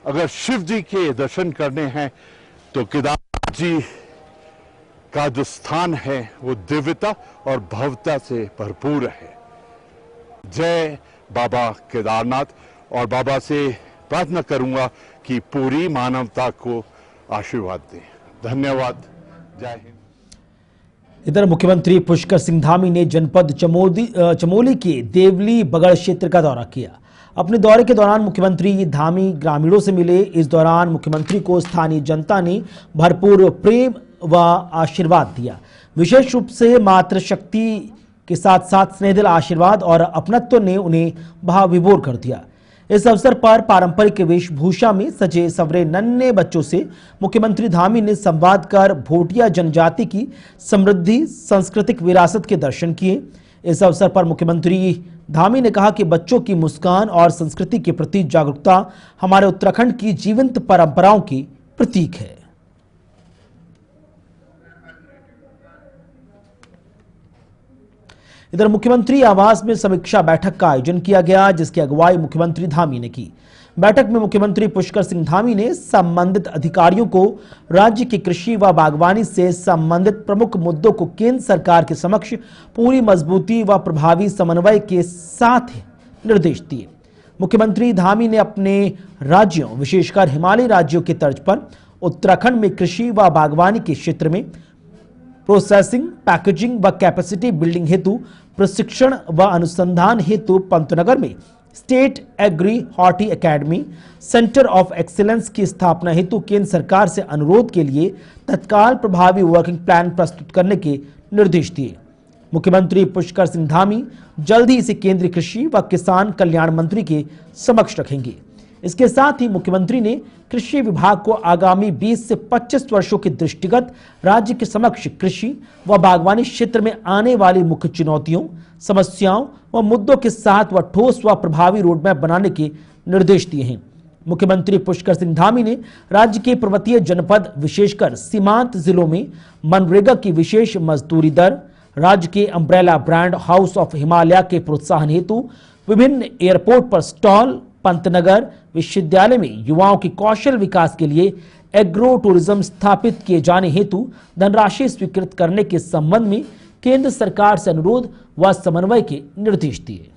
अगर शिव जी के दर्शन करने हैं तो केदारनाथ जी का जो स्थान है वो दिव्यता और भव्यता से भरपूर है। जय बाबा केदारनाथ। और बाबा से प्रार्थना करूंगा कि पूरी मानवता को आशीर्वाद दें। धन्यवाद। जय हिंद। इधर मुख्यमंत्री पुष्कर सिंह धामी ने जनपद चमोली के देवली बगड़ क्षेत्र का दौरा किया। अपने दौरे के दौरान मुख्यमंत्री धामी ग्रामीणों से मिले। इस दौरान मुख्यमंत्री को स्थानीय जनता ने भरपूर प्रेम व आशीर्वाद दिया। विशेष रूप से मातृशक्ति के साथ साथ स्नेहदिल आशीर्वाद और अपनत्व ने उन्हें भावविभोर कर दिया। इस अवसर पर पारंपरिक वेशभूषा में सजे सवरे नन्हे बच्चों से मुख्यमंत्री धामी ने संवाद कर भोटिया जनजाति की समृद्धि सांस्कृतिक विरासत के दर्शन किए। इस अवसर पर मुख्यमंत्री धामी ने कहा कि बच्चों की मुस्कान और संस्कृति के प्रति जागरूकता हमारे उत्तराखंड की जीवंत परंपराओं की प्रतीक है। इधर मुख्यमंत्री आवास में समीक्षा बैठक का आयोजन किया गया, जिसकी अगुवाई मुख्यमंत्री धामी ने की। बैठक में मुख्यमंत्री पुष्कर सिंह धामी ने संबंधित अधिकारियों को राज्य की कृषि व बागवानी से संबंधित प्रमुख मुद्दों को केंद्र सरकार के समक्ष पूरी मजबूती व प्रभावी समन्वय के साथ निर्देश दिए। मुख्यमंत्री धामी ने अपने राज्यों विशेषकर हिमालयी राज्यों के तर्ज पर उत्तराखंड में कृषि व बागवानी के क्षेत्र में प्रोसेसिंग, पैकेजिंग व कैपेसिटी बिल्डिंग हेतु प्रशिक्षण व अनुसंधान हेतु पंतनगर में state agri horti academy centre of excellence की स्थापना हेतु केंद्र सरकार से अनुरोध के लिए तत्काल प्रभावी वर्किंग प्लान प्रस्तुत करने के निर्देश दिए। मुख्यमंत्री पुष्कर सिंह धामी जल्द ही इसे केंद्रीय कृषि व किसान कल्याण मंत्री के समक्ष रखेंगे। इसके साथ ही मुख्यमंत्री ने कृषि विभाग को आगामी 20 से 25 वर्षों के दृष्टिगत राज्य के समक्ष कृषि व बागवानी क्षेत्र में आने वाली मुख्य चुनौतियों, समस्याओं व मुद्दों के साथ व ठोस व प्रभावी रोडमैप बनाने के निर्देश दिए हैं। मुख्यमंत्री पुष्कर सिंह धामी ने राज्य के पर्वतीय जनपद विशेषकर सीमांत जिलों में मनरेगा की विशेष मजदूरी दर, राज्य के umbrella brand house of Himalaya के प्रोत्साहन हेतु विभिन्न एयरपोर्ट पर स्टॉल, पंतनगर विश्वविद्यालय में युवाओं के कौशल विकास के लिए एग्रो टूरिज्म स्थापित किए जाने हेतु धनराशि स्वीकृत करने के संबंध में केंद्र सरकार से अनुरोध व समन्वय के निर्देश दिए।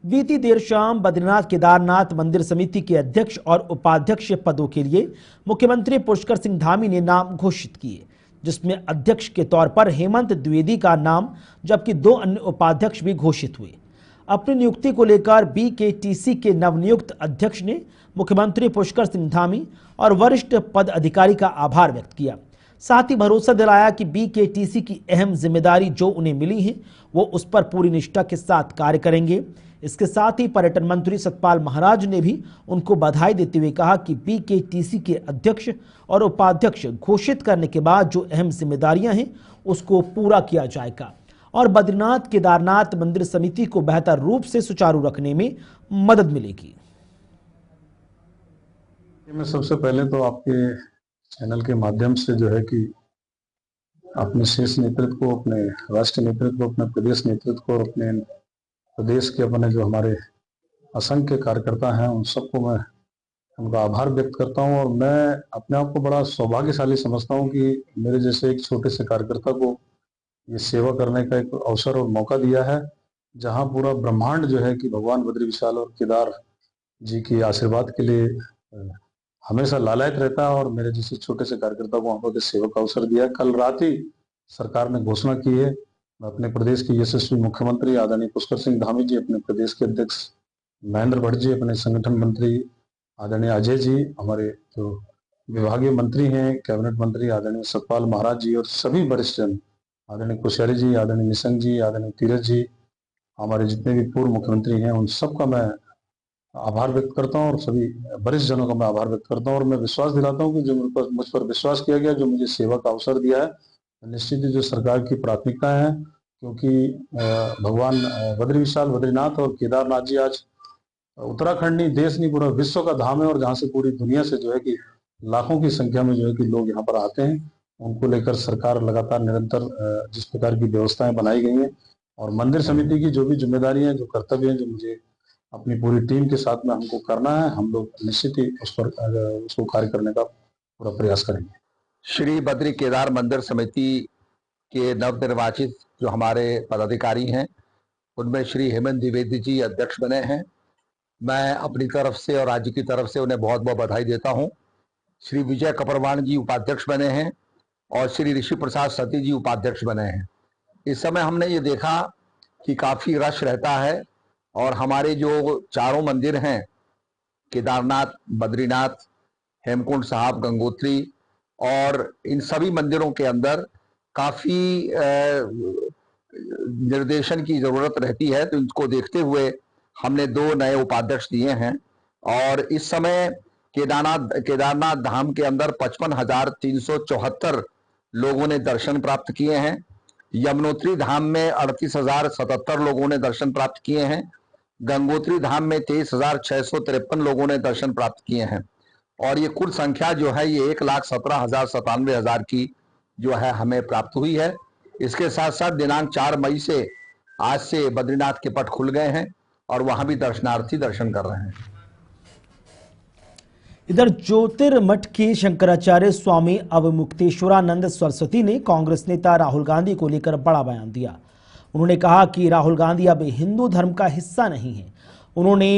बीती देर शाम बद्रीनाथ केदारनाथ मंदिर समिति के अध्यक्ष और उपाध्यक्ष पदों के लिए मुख्यमंत्री पुष्कर सिंह धामी ने नाम घोषित किए, जिसमें अध्यक्ष के तौर पर हेमंत द्विवेदी का नाम जबकि 2 अन्य उपाध्यक्ष भी घोषित हुए। अपनी नियुक्ति को लेकर बीकेटीसी के नवनियुक्त अध्यक्ष ने मुख्यमंत्री पुष्कर सिंह धामी और वरिष्ठ पद अधिकारी का आभार व्यक्त किया। साथ ही भरोसा दिलाया कि बीकेटीसी की अहम जिम्मेदारी जो उन्हें मिली है वो उस पर पूरी निष्ठा के साथ कार्य करेंगे। इसके साथ ही पर्यटन मंत्री सतपाल महाराज ने भी उनको बधाई देते हुए कहा कि बीकेटीसी के अध्यक्ष और उपाध्यक्ष घोषित करने के बाद जो अहम जिम्मेदारियां हैं उसको पूरा किया जाएगा और बद्रीनाथ केदारनाथ मंदिर समिति को बेहतर रूप से सुचारू रखने में मदद मिलेगी। मैं सबसे पहले तो आपके चैनल के माध्यम से जो है कि अपने शीर्ष नेतृत्व को, अपने राष्ट्रीय नेतृत्व को, अपने प्रदेश नेतृत्व को और अपने प्रदेश के अपने जो हमारे असंख्य कार्यकर्ता हैं उन सबको मैं उनका आभार व्यक्त करता हूं। और मैं अपने आप को बड़ा सौभाग्यशाली समझता हूं कि मेरे जैसे एक छोटे से कार्यकर्ता को ये सेवा करने का एक अवसर और मौका दिया है, जहां पूरा ब्रह्मांड जो है कि भगवान बद्री विशाल और केदार जी के आशीर्वाद के लिए हमेशा लालायित रहता है। और मेरे जैसे छोटे से कार्यकर्ता को वहां पर सेवा का अवसर दिया। कल रात ही सरकार ने घोषणा की है, अपने प्रदेश के यशस्वी मुख्यमंत्री आदरणीय पुष्कर सिंह धामी जी, अपने प्रदेश के अध्यक्ष महेंद्र भट्ट जी, अपने संगठन मंत्री आदरणीय अजय जी, हमारे जो विभागीय मंत्री हैं कैबिनेट मंत्री आदरणीय सतपाल महाराज जी और सभी वरिष्ठ जन आदरणीय कुशवाहा जी, आदरणीय निशंक जी, आदरणीय तीरथ जी, हमारे जितने भी पूर्व मुख्यमंत्री हैं उन सबका मैं आभार व्यक्त करता हूं और सभी वरिष्ठ जनों का मैं आभार व्यक्त करता हूं। और मैं विश्वास दिलाता हूं कि जो मुझ पर विश्वास किया गया, जो मुझे सेवा का अवसर दिया है, निश्चित ही जो सरकार की प्राथमिकता है, क्योंकि भगवान बद्री विशाल, बद्रीनाथ और केदारनाथ जी आज उत्तराखंड नहीं, देश नहीं, पूरा विश्व का धाम है और जहाँ से पूरी दुनिया से जो है कि लाखों की संख्या में जो है कि लोग यहाँ पर आते हैं। उनको लेकर सरकार लगातार निरंतर जिस प्रकार की व्यवस्थाएं बनाई गई हैं और मंदिर समिति की जो भी जिम्मेदारी है, जो कर्तव्य है, जो मुझे अपनी पूरी टीम के साथ में हमको करना है। हम लोग निश्चित ही उस पर उसको कार्य करने का पूरा प्रयास करेंगे। श्री बद्री केदार मंदिर समिति के नवनिर्वाचित जो हमारे पदाधिकारी हैं, उनमें श्री हेमंत द्विवेदी जी अध्यक्ष बने हैं। मैं अपनी तरफ से और राज्य की तरफ से उन्हें बहुत बहुत बधाई देता हूं। श्री विजय कपरवाण जी उपाध्यक्ष बने हैं और श्री ऋषि प्रसाद सती जी उपाध्यक्ष बने हैं। इस समय हमने ये देखा कि काफ़ी रश रहता है और हमारे जो चारों मंदिर हैं, केदारनाथ, बद्रीनाथ, हेमकुंड साहब, गंगोत्री, और इन सभी मंदिरों के अंदर काफ़ी निर्देशन की ज़रूरत रहती है। तो इनको देखते हुए हमने 2 नए उपाध्यक्ष दिए हैं और इस समय केदारनाथ धाम के अंदर 55,374 लोगों ने दर्शन प्राप्त किए हैं। यमुनोत्री धाम में 38,077 लोगों ने दर्शन प्राप्त किए हैं। गंगोत्री धाम में 23,653 लोगों ने दर्शन प्राप्त किए हैं और ये कुल संख्या जो है ये 1,17,97,000 की जो है हमें प्राप्त हुई है। इसके साथ साथ दिनांक 4 मई से आज से बद्रीनाथ के पट खुल गए हैं और वहां भी दर्शनार्थी दर्शन कर रहे हैं। इधर ज्योतिर्मठ के शंकराचार्य स्वामी अवमुक्तेश्वरानंद सरस्वती ने कांग्रेस नेता राहुल गांधी को लेकर बड़ा बयान दिया। उन्होंने कहा कि राहुल गांधी अब हिंदू धर्म का हिस्सा नहीं है। उन्होंने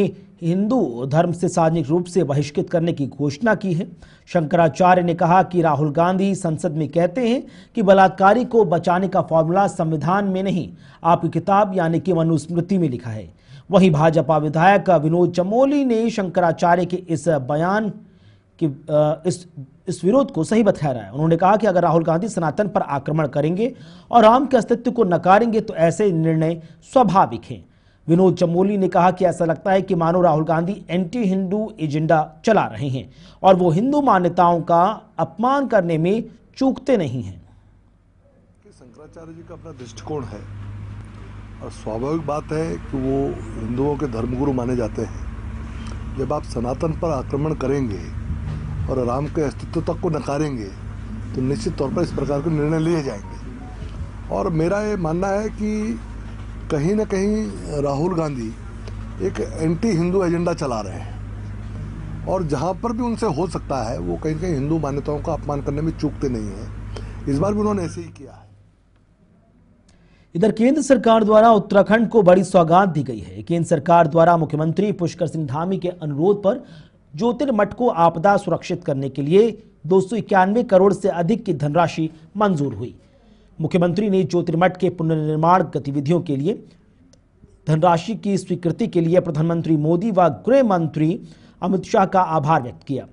हिंदू धर्म से सार्वजनिक रूप से बहिष्कृत करने की घोषणा की है। शंकराचार्य ने कहा कि राहुल गांधी संसद में कहते हैं कि बलात्कारी को बचाने का फॉर्मूला संविधान में नहीं, आपकी किताब यानी कि मनुस्मृति में लिखा है। वहीं भाजपा विधायक विनोद चमोली ने शंकराचार्य के इस बयान की इस विरोध को सही बताया है। उन्होंने कहा कि अगर राहुल गांधी सनातन पर आक्रमण करेंगे और राम के अस्तित्व को नकारेंगे तो ऐसे निर्णय स्वाभाविक हैं। विनोद चमोली ने कहा कि ऐसा लगता है कि मानो राहुल गांधी एंटी हिंदू एजेंडा चला रहे हैं और वो हिंदू मान्यताओं का अपमान करने में चूकते नहीं हैं। शंकराचार्य जी का अपना दृष्टिकोण है और स्वाभाविक बात है कि वो हिंदुओं के धर्मगुरु माने जाते हैं। जब आप सनातन पर आक्रमण करेंगे और राम के अस्तित्व तक को नकारेंगे तो निश्चित तौर पर इस प्रकार के निर्णय लिए जाएंगे। और मेरा ये मानना है कि कहीं ना कहीं राहुल गांधी एक एंटी हिंदू एजेंडा चला रहे हैं और जहाँ पर भी उनसे हो सकता है वो कहीं ना कहीं हिंदू मान्यताओं का अपमान करने में चूकते नहीं हैं। इस बार भी उन्होंने ऐसे ही किया है। इधर केंद्र सरकार द्वारा उत्तराखंड को बड़ी सौगात दी गई है। केंद्र सरकार द्वारा मुख्यमंत्री पुष्कर सिंह धामी के अनुरोध पर ज्योतिर्मठ को आपदा सुरक्षित करने के लिए 291 करोड़ से अधिक की धनराशि मंजूर हुई। मुख्यमंत्री ने ज्योतिर्मठ के पुनर्निर्माण गतिविधियों के लिए धनराशि की स्वीकृति के लिए प्रधानमंत्री मोदी व गृह मंत्री अमित शाह का आभार व्यक्त किया।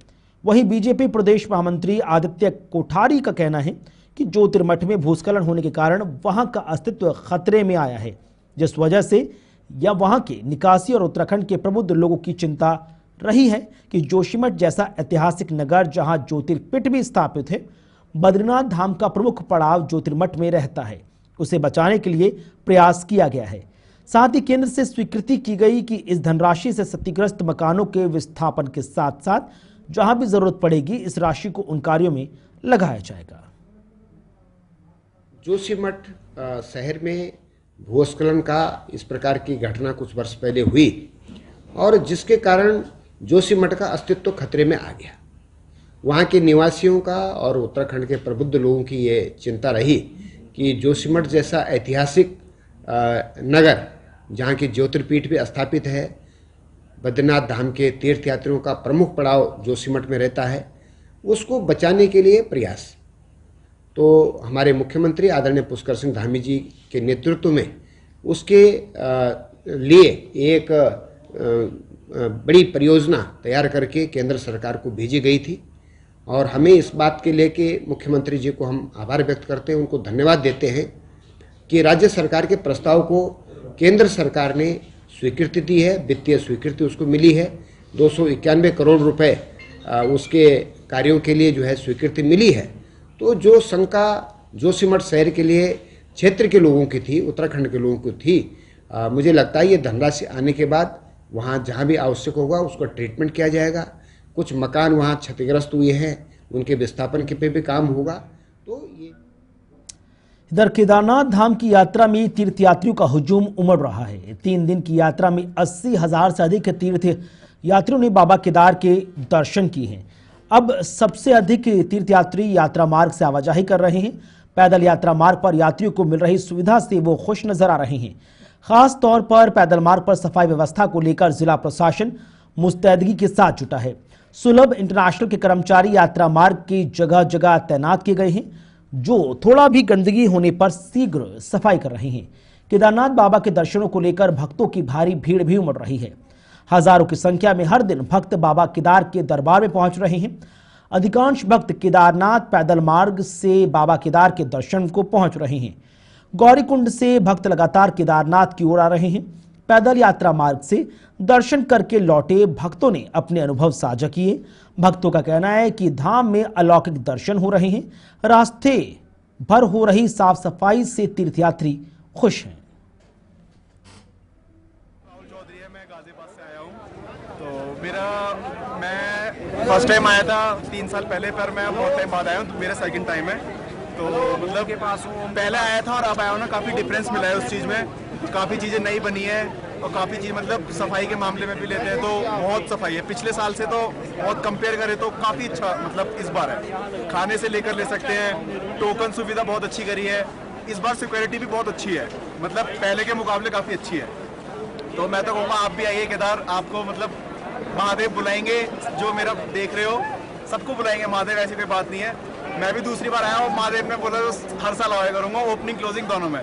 वहीं बीजेपी प्रदेश महामंत्री आदित्य कोठारी का कहना है कि ज्योतिर्मठ में भूस्खलन होने के कारण वहां का अस्तित्व खतरे में आया है, जिस वजह से या वहां के निकासी और उत्तराखंड के प्रबुद्ध लोगों की चिंता रही है कि जोशीमठ जैसा ऐतिहासिक नगर जहां ज्योतिर्पीठ भी स्थापित है, बद्रीनाथ धाम का प्रमुख पड़ाव ज्योतिर्मठ में रहता है, उसे बचाने के लिए प्रयास किया गया है। साथ ही केंद्र से स्वीकृति की गई कि इस धनराशि से क्षतिग्रस्त मकानों के विस्थापन के साथ साथ जहां भी जरूरत पड़ेगी इस राशि को उन कार्यों में लगाया जाएगा। जोशीमठ शहर में भूस्खलन का इस प्रकार की घटना कुछ वर्ष पहले हुई और जिसके कारण जोशीमठ का अस्तित्व खतरे में आ गया। वहाँ के निवासियों का और उत्तराखंड के प्रबुद्ध लोगों की ये चिंता रही कि जोशीमठ जैसा ऐतिहासिक नगर जहाँ की ज्योतिर्पीठ भी स्थापित है, बद्रीनाथ धाम के तीर्थयात्रियों का प्रमुख पड़ाव जोशीमठ में रहता है, उसको बचाने के लिए प्रयास। तो हमारे मुख्यमंत्री आदरणीय पुष्कर सिंह धामी जी के नेतृत्व में उसके लिए एक बड़ी परियोजना तैयार करके केंद्र सरकार को भेजी गई थी और हमें इस बात के लेके मुख्यमंत्री जी को हम आभार व्यक्त करते हैं, उनको धन्यवाद देते हैं कि राज्य सरकार के प्रस्ताव को केंद्र सरकार ने स्वीकृति दी है, वित्तीय स्वीकृति उसको मिली है। 291 करोड़ रुपए उसके कार्यों के लिए जो है स्वीकृति मिली है। तो जो शंका जोशीमठ शहर के लिए क्षेत्र के लोगों की थी, उत्तराखंड के लोगों की थी, मुझे लगता है ये धनराशि आने के बाद वहाँ जहाँ भी आवश्यक होगा उसका ट्रीटमेंट किया जाएगा। कुछ मकान वहाँ क्षतिग्रस्त हुए हैं, उनके विस्थापन के पे भी काम होगा। तो ये इधर केदारनाथ धाम की यात्रा में तीर्थयात्रियों का हुजूम उमड़ रहा है। 3 दिन की यात्रा में 80,000 से अधिक तीर्थ यात्रियों ने बाबा केदार के दर्शन किए हैं। अब सबसे अधिक तीर्थयात्री यात्रा मार्ग से आवाजाही कर रहे हैं। पैदल यात्रा मार्ग पर यात्रियों को मिल रही सुविधा से वो खुश नजर आ रहे हैं। खास तौर पर पैदल मार्ग पर सफाई व्यवस्था को लेकर जिला प्रशासन मुस्तैदगी के साथ जुटा है। सुलभ इंटरनेशनल के कर्मचारी यात्रा मार्ग की जगह जगह तैनात किए गए हैं, जो थोड़ा भी गंदगी होने पर शीघ्र सफाई कर रहे हैं। केदारनाथ बाबा के दर्शनों को लेकर भक्तों की भारी भीड़ भी उमड़ रही है। हजारों की संख्या में हर दिन भक्त बाबा केदार के दरबार में पहुंच रहे हैं। अधिकांश भक्त केदारनाथ पैदल मार्ग से बाबा केदार के दर्शन को पहुंच रहे हैं। गौरीकुंड से भक्त लगातार केदारनाथ की ओर आ रहे हैं। पैदल यात्रा मार्ग से दर्शन करके लौटे भक्तों ने अपने अनुभव साझा किए। भक्तों का कहना है कि धाम में अलौकिक दर्शन हो रहे हैं। रास्ते भर हो रही साफ सफाई से तीर्थयात्री खुश हैं। मैं फर्स्ट टाइम आया था 3 साल पहले, पर मैं बहुत टाइम बाद आया हूँ, तो मेरा सेकंड टाइम है। तो मतलब के पास पहले आया था और अब आया हूँ ना, काफ़ी डिफरेंस मिला है उस चीज़ में। काफ़ी चीज़ें नई बनी है और काफ़ी चीज़ मतलब सफाई के मामले में भी लेते हैं तो बहुत सफाई है। पिछले साल से तो बहुत कंपेयर करें तो काफ़ी अच्छा मतलब इस बार है। खाने से लेकर ले सकते हैं, टोकन सुविधा बहुत अच्छी करी है। इस बार सिक्योरिटी भी बहुत अच्छी है, मतलब पहले के मुकाबले काफ़ी अच्छी है। तो मैं तो कहूँगा आप भी आइए केदार, आपको मतलब महादेव बुलाएंगे। जो मेरा देख रहे हो सबको बुलाएंगे महादेव, ऐसी कोई बात नहीं है। मैं भी दूसरी बार आया हूँ, महादेव ने बोला तो हर साल आया करूँगा, ओपनिंग क्लोजिंग दोनों में।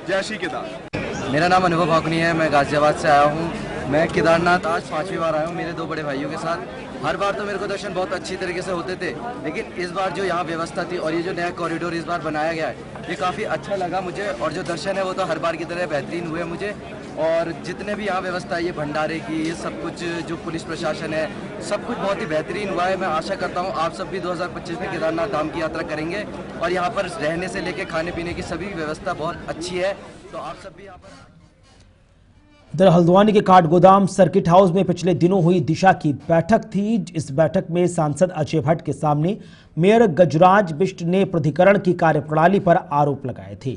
जय श्री केदार। मेरा नाम अनुभव भाकुनी है, मैं गाजियाबाद से आया हूँ। मैं केदारनाथ आज 5वीं बार आया हूँ मेरे 2 बड़े भाइयों के साथ। हर बार तो मेरे को दर्शन बहुत अच्छी तरीके से होते थे, लेकिन इस बार जो यहाँ व्यवस्था थी और ये जो नया कॉरिडोर इस बार बनाया गया है, ये काफ़ी अच्छा लगा मुझे। और जो दर्शन है वो तो हर बार की तरह बेहतरीन हुए मुझे। और जितने भी यहाँ व्यवस्था है, ये भंडारे की, ये सब कुछ जो पुलिस प्रशासन है, सब कुछ बहुत ही बेहतरीन हुआ है। मैं आशा करता हूँ आप सब भी 2025 में केदारनाथ धाम की यात्रा करेंगे और यहाँ पर रहने से लेकर खाने पीने की सभी व्यवस्था बहुत अच्छी है। तो आप सब भी यहाँ पर। इधर हल्द्वानी के काठगोदाम सर्किट हाउस में पिछले दिनों हुई दिशा की बैठक थी। इस बैठक में सांसद अजय भट्ट के सामने मेयर गजराज बिष्ट ने प्राधिकरण की कार्यप्रणाली पर आरोप लगाए थे।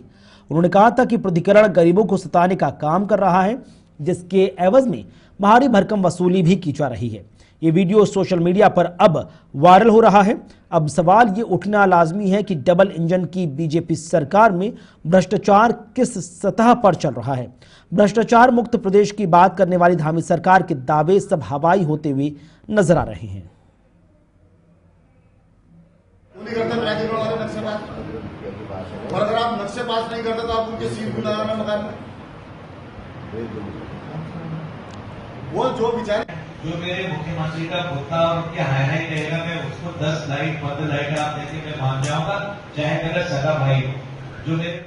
उन्होंने कहा था कि प्राधिकरण गरीबों को सताने का काम कर रहा है, जिसके एवज में भारी भरकम वसूली भी की जा रही है। ये वीडियो सोशल मीडिया पर अब वायरल हो रहा है। अब सवाल ये उठना लाजमी है कि डबल इंजन की बीजेपी सरकार में भ्रष्टाचार किस सतह पर चल रहा है। भ्रष्टाचार मुक्त प्रदेश की बात करने वाली धामी सरकार के दावे सब हवाई होते हुए नजर आ रहे हैं। और अगर आप नक्शे पास नहीं करते तो आप उनके सील भी लगाना मकान में। वो जो विचार जो मेरे मुख्यमंत्री का मुद्दा और उनके हाईलाइट रहेगा, मैं उसको 10 लाइट 15 लाइट आप देखे मैं मान जाऊंगा, चाहे मेरा सगा भाई हो। जो मेरे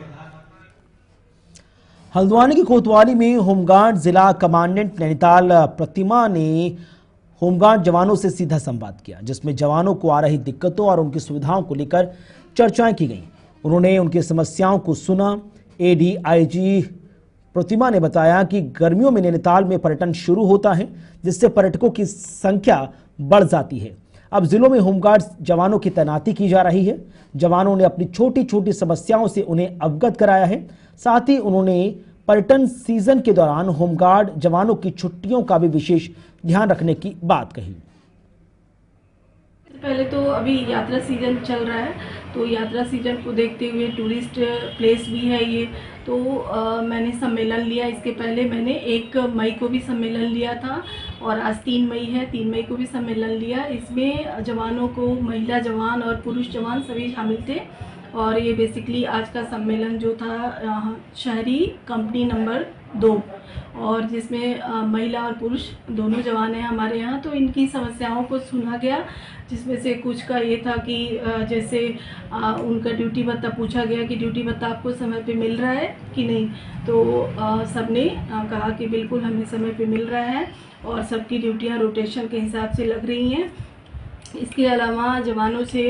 हल्द्वानी की कोतवाली में होमगार्ड जिला कमांडेंट नैनीताल प्रतिमा ने होमगार्ड जवानों से सीधा संवाद किया, जिसमें जवानों को आ रही दिक्कतों और उनकी सुविधाओं को लेकर चर्चाएं की गईं। उन्होंने उनकी समस्याओं को सुना। एडीआईजी प्रतिमा ने बताया कि गर्मियों में नैनीताल में पर्यटन शुरू होता है, जिससे पर्यटकों की संख्या बढ़ जाती है। अब जिलों में होमगार्ड जवानों की तैनाती की जा रही है। जवानों ने अपनी छोटी छोटी समस्याओं से उन्हें अवगत कराया है। साथ ही उन्होंने पर्यटन सीजन के दौरान होमगार्ड जवानों की छुट्टियों का भी विशेष ध्यान रखने की बात कही। पहले तो अभी यात्रा सीजन चल रहा है, तो यात्रा सीजन को देखते हुए टूरिस्ट प्लेस भी है ये, तो मैंने सम्मेलन लिया। इसके पहले मैंने 1 मई को भी सम्मेलन लिया था और आज 3 मई है, 3 मई को भी सम्मेलन लिया। इसमें जवानों को, महिला जवान और पुरुष जवान सभी शामिल थे। और ये बेसिकली आज का सम्मेलन जो था शहरी कंपनी नंबर 2, और जिसमें महिला और पुरुष दोनों जवान हैं हमारे यहाँ। तो इनकी समस्याओं को सुना गया, जिसमें से कुछ का ये था कि जैसे उनका ड्यूटी भत्ता पूछा गया कि ड्यूटी भत्ता आपको समय पे मिल रहा है कि नहीं। तो सबने कहा कि बिल्कुल हमें समय पे मिल रहा है और सबकी ड्यूटियाँ रोटेशन के हिसाब से लग रही हैं। इसके अलावा जवानों से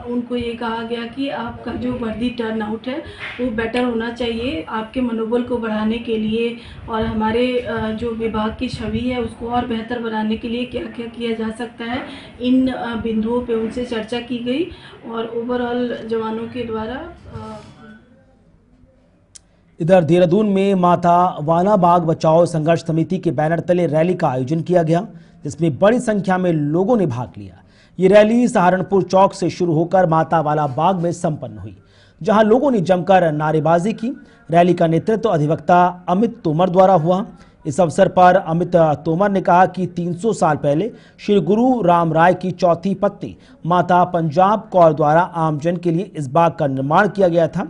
उनको ये कहा गया कि आपका जो वर्दी टर्न आउट है वो बेटर होना चाहिए आपके मनोबल को बढ़ाने के लिए, और हमारे जो विभाग की छवि है उसको और बेहतर बनाने के लिए क्या क्या किया जा सकता है। इन बिंदुओं पे उनसे चर्चा की गई और ओवरऑल जवानों के द्वारा इधर देहरादून में माता वाला बाग बचाओ संघर्ष समिति के बैनर तले रैली का आयोजन किया गया, जिसमें बड़ी संख्या में लोगों ने भाग लिया। ये रैली सहारनपुर चौक से शुरू होकर माता वाला बाग में संपन्न हुई, जहां लोगों ने जमकर नारेबाजी की। रैली का नेतृत्व अधिवक्ता अमित तोमर द्वारा हुआ। इस अवसर पर अमित तोमर ने कहा कि 300 साल पहले श्री गुरु राम राय की चौथी पत्नी माता पंजाब कौर द्वारा आमजन के लिए इस बाग का निर्माण किया गया था।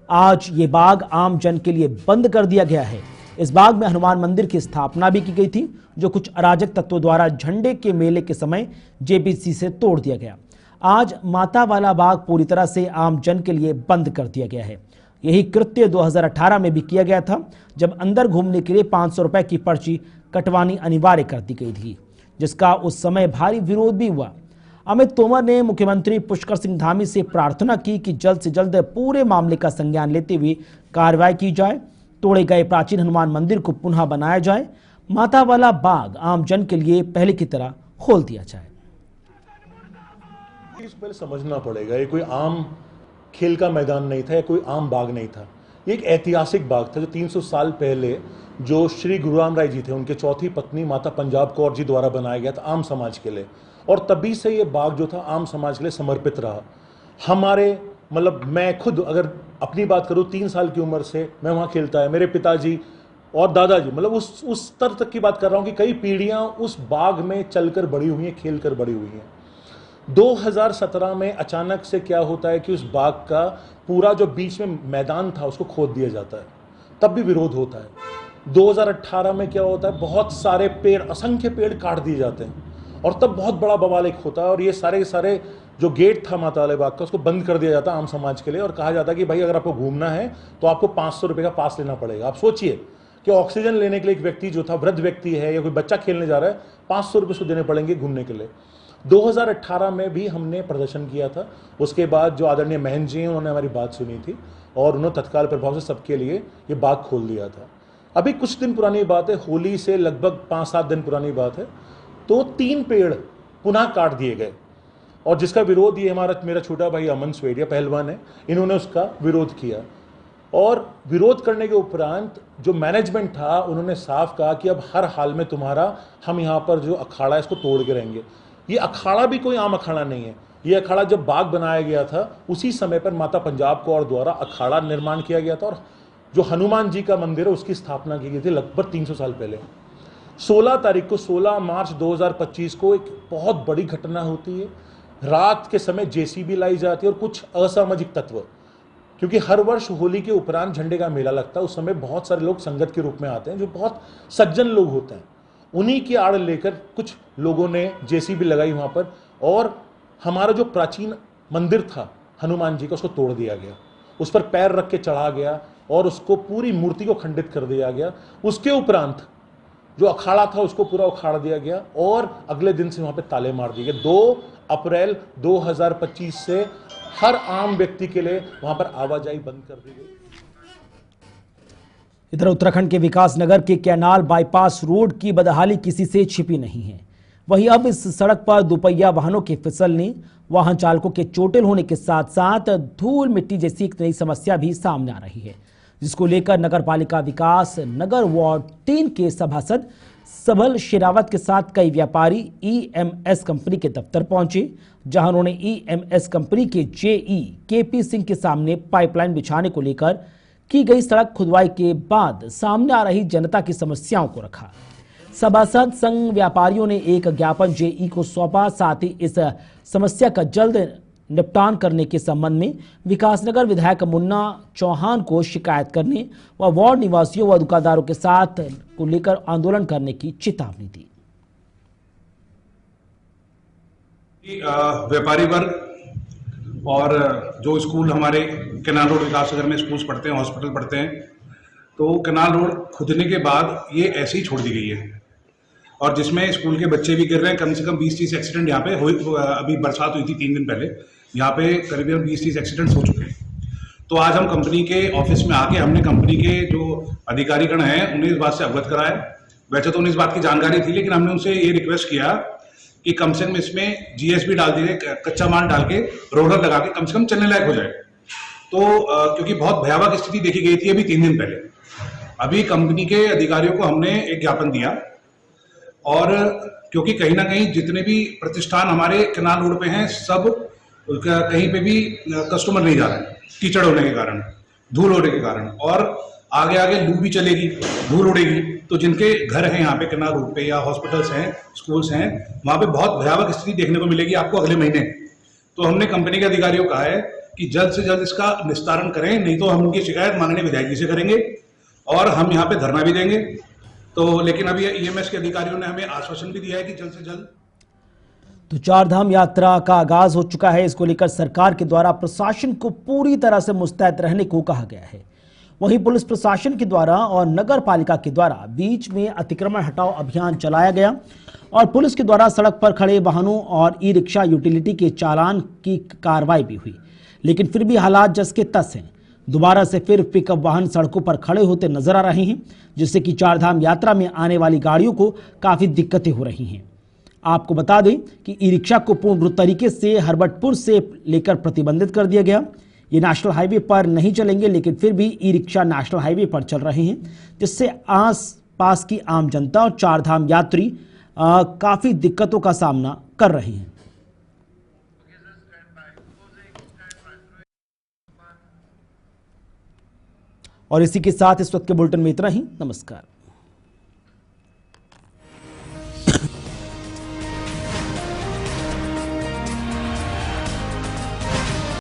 आज ये बाग आम जन के लिए बंद कर दिया गया है। इस बाग में हनुमान मंदिर की स्थापना भी की गई थी, जो कुछ अराजक तत्वों द्वारा झंडे के मेले के समय जेबीसी से तोड़ दिया गया। आज माता वाला बाग पूरी तरह से आम जन के लिए बंद कर दिया गया है। यही कृत्य 2018 में भी किया गया था, जब अंदर घूमने के लिए 500 रुपए की पर्ची कटवानी अनिवार्य कर दी गई थी, जिसका उस समय भारी विरोध भी हुआ। अमित तोमर ने मुख्यमंत्री पुष्कर सिंह धामी से प्रार्थना की कि जल्द से जल्द पूरे मामले का संज्ञान लेते हुए कार्रवाई की जाए, तोड़े गए प्राचीन हनुमान मंदिर को पुनः बनाया जाए, माता वाला बाग आम जन के लिए पहले की तरह खोल दिया जाए। पहले समझना पड़ेगा, ये कोई आम खेल का मैदान नहीं था, या कोई आम बाग नहीं था। ये एक ऐतिहासिक बाग था जो 300 साल पहले जो श्री गुरु राम राय जी थे, उनके चौथी पत्नी माता पंजाब कौर जी द्वारा बनाया गया था आम समाज के लिए। और तभी से ये बाग जो था आम समाज के लिए समर्पित रहा। हमारे मतलब मैं खुद अगर अपनी बात करूँ, 3 साल की उम्र से मैं वहाँ खेलता है। मेरे पिताजी और दादाजी, मतलब उस स्तर तक की बात कर रहा हूँ कि कई पीढ़ियाँ उस बाग में चलकर बड़ी हुई हैं, खेल कर बड़ी हुई हैं। 2017 में अचानक से क्या होता है कि उस बाग का पूरा जो बीच में मैदान था उसको खोद दिया जाता है, तब भी विरोध होता है। 2018 में क्या होता है, बहुत सारे पेड़, असंख्य पेड़ काट दिए जाते हैं, और तब बहुत बड़ा बवाल एक होता है। और ये सारे जो गेट था माता वाले बाग का, उसको बंद कर दिया जाता है आम समाज के लिए, और कहा जाता है कि भाई अगर आपको घूमना है तो आपको 500 रुपये का पास लेना पड़ेगा। आप सोचिए कि ऑक्सीजन लेने के लिए एक व्यक्ति जो था, वृद्ध व्यक्ति है या कोई बच्चा खेलने जा रहा है, 500 रुपये उसको देने पड़ेंगे घूमने के लिए। 2018 में भी हमने प्रदर्शन किया था। उसके बाद जो आदरणीय महन जी हैं, उन्होंने हमारी बात सुनी थी और उन्होंने तत्काल प्रभाव से सबके लिए ये बाग खोल दिया था। अभी कुछ दिन पुरानी बात है, होली से लगभग 5-7 दिन पुरानी बात है, तो 3 पेड़ पुनः काट दिए गए, और जिसका विरोध ये मेरा छोटा भाई अमन स्वेडिया पहलवान है, इन्होंने उसका विरोध किया। और विरोध करने के उपरांत जो मैनेजमेंट था, उन्होंने साफ कहा कि अब हर हाल में हम यहाँ पर जो अखाड़ा है इसको तोड़ के रहेंगे। ये अखाड़ा भी कोई आम अखाड़ा नहीं है। ये अखाड़ा जब बाग बनाया गया था, उसी समय पर माता पंजाब कौर द्वारा अखाड़ा निर्माण किया गया था, और जो हनुमान जी का मंदिर है उसकी स्थापना की गई थी लगभग 300 साल पहले। 16 मार्च 2025 को एक बहुत बड़ी घटना होती है। रात के समय जेसीबी लाई जाती है और कुछ असामाजिक तत्व, क्योंकि हर वर्ष होली के उपरांत झंडे का मेला लगता है, उस समय बहुत सारे लोग संगत के रूप में आते हैं जो बहुत सज्जन लोग होते हैं। उन्हीं की आड़ लेकर कुछ लोगों ने जेसीबी लगाई वहाँ पर, और हमारा जो प्राचीन मंदिर था हनुमान जी का, उसको तोड़ दिया गया। उस पर पैर रख के चढ़ा गया और उसको पूरी मूर्ति को खंडित कर दिया गया। उसके उपरांत जो अखाड़ा था उसको पूरा उखाड़ दिया गया, और अगले दिन से वहाँ पे ताले मार दिए गए। 2 अप्रैल 2025 से हर आम व्यक्ति के लिए वहाँ पर आवाजाही बंद कर दी गई। इधर उत्तराखंड के विकासनगर के कैनाल बाईपास रोड की बदहाली किसी से छिपी नहीं है। वहीं अब इस सड़क पर दोपहिया वाहनों के फिसलने, वाहन चालकों के चोटिल होने के साथ साथ धूल मिट्टी जैसी एक नई समस्या भी सामने आ रही है, जिसको लेकर नगर पालिका विकास नगर वार्ड 3 के सभासद सबल शेरावत के साथ कई व्यापारी ईएमएस कंपनी के दफ्तर पहुंचे, जहां उन्होंने ईएमएस कंपनी के जेई केपी सिंह के सामने पाइपलाइन बिछाने को लेकर की गई सड़क खुदवाई के बाद सामने आ रही जनता की समस्याओं को रखा। सभासद संघ व्यापारियों ने एक ज्ञापन जेई को सौंपा। साथ ही इस समस्या का जल्द निपटान करने के संबंध में विकासनगर विधायक मुन्ना चौहान को शिकायत करने व वार्ड निवासियों व दुकानदारों के साथ को लेकर आंदोलन करने की चेतावनी दी। व्यापारी वर्ग और जो स्कूल हमारे कैनाल रोड विकासनगर में स्कूल्स पढ़ते हैं, हॉस्पिटल पढ़ते हैं, तो कैनाल रोड खुदने के बाद ये ऐसे ही छोड़ दी गई है, और जिसमें स्कूल के बच्चे भी गिर रहे हैं। कम से कम 20-30 एक्सीडेंट यहाँ पे अभी बरसात हुई थी 3 दिन पहले, यहाँ पे करीबन 20-30 एक्सीडेंट्स हो चुके हैं। तो आज हम कंपनी के ऑफिस में आके हमने कंपनी के जो अधिकारीगण हैं उन्हें इस बात से अवगत कराया। वैसे तो उन्हें इस बात की जानकारी थी, लेकिन हमने उनसे ये रिक्वेस्ट किया कि कम से कम इसमें जीएसबी डाल दीजिए, कच्चा माल डाल के रोलर लगा के कम से कम चलने लायक हो जाए। तो क्योंकि बहुत भयावह स्थिति देखी गई थी अभी 3 दिन पहले। अभी कंपनी के अधिकारियों को हमने एक ज्ञापन दिया, और क्योंकि कहीं ना कहीं जितने भी प्रतिष्ठान हमारे केनाल रोड पे हैं, सब कहीं पे भी कस्टमर नहीं जा रहे हैं, कीचड़ होने के कारण, धूल होने के कारण, और आगे आगे लू भी चलेगी, धूल उड़ेगी, तो जिनके घर हैं यहाँ पे केनाल रोड पे या हॉस्पिटल्स हैं, स्कूल्स हैं, वहां पे बहुत भयावह स्थिति देखने को मिलेगी आपको अगले महीने। तो हमने कंपनी के अधिकारियों को कहा है कि जल्द से जल्द इसका निस्तारण करें, नहीं तो हम उनकी शिकायत माननीय विधायक जी से करेंगे और हम यहाँ पे धरना भी देंगे। तो लेकिन अभी ईएमएस के अधिकारियों ने हमें आश्वासन भी दिया है कि जल्द से जल्द। तो चारधाम यात्रा का आगाज हो चुका है। इसको लेकर सरकार के द्वारा प्रशासन को पूरी तरह से मुस्तैद रहने को कहा गया है। वहीं पुलिस प्रशासन के द्वारा और नगर पालिका के द्वारा बीच में अतिक्रमण हटाओ अभियान चलाया गया और पुलिस के द्वारा सड़क पर खड़े वाहनों और ई रिक्शा यूटिलिटी के चालान की कार्रवाई भी हुई। लेकिन फिर भी हालात जस के तस हैं। दोबारा से फिर पिकअप वाहन सड़कों पर खड़े होते नजर आ रहे हैं, जिससे कि चारधाम यात्रा में आने वाली गाड़ियों को काफी दिक्कतें हो रही हैं। आपको बता दें कि ई रिक्शा को पूर्ण तरीके से हरबटपुर से लेकर प्रतिबंधित कर दिया गया। ये नेशनल हाईवे पर नहीं चलेंगे, लेकिन फिर भी ई रिक्शा नेशनल हाईवे पर चल रहे हैं, जिससे आस पास की आम जनता और चारधाम यात्री काफी दिक्कतों का सामना कर रहे हैं। और इसी के साथ इस वक्त के बुलेटिन में इतना ही। नमस्कार।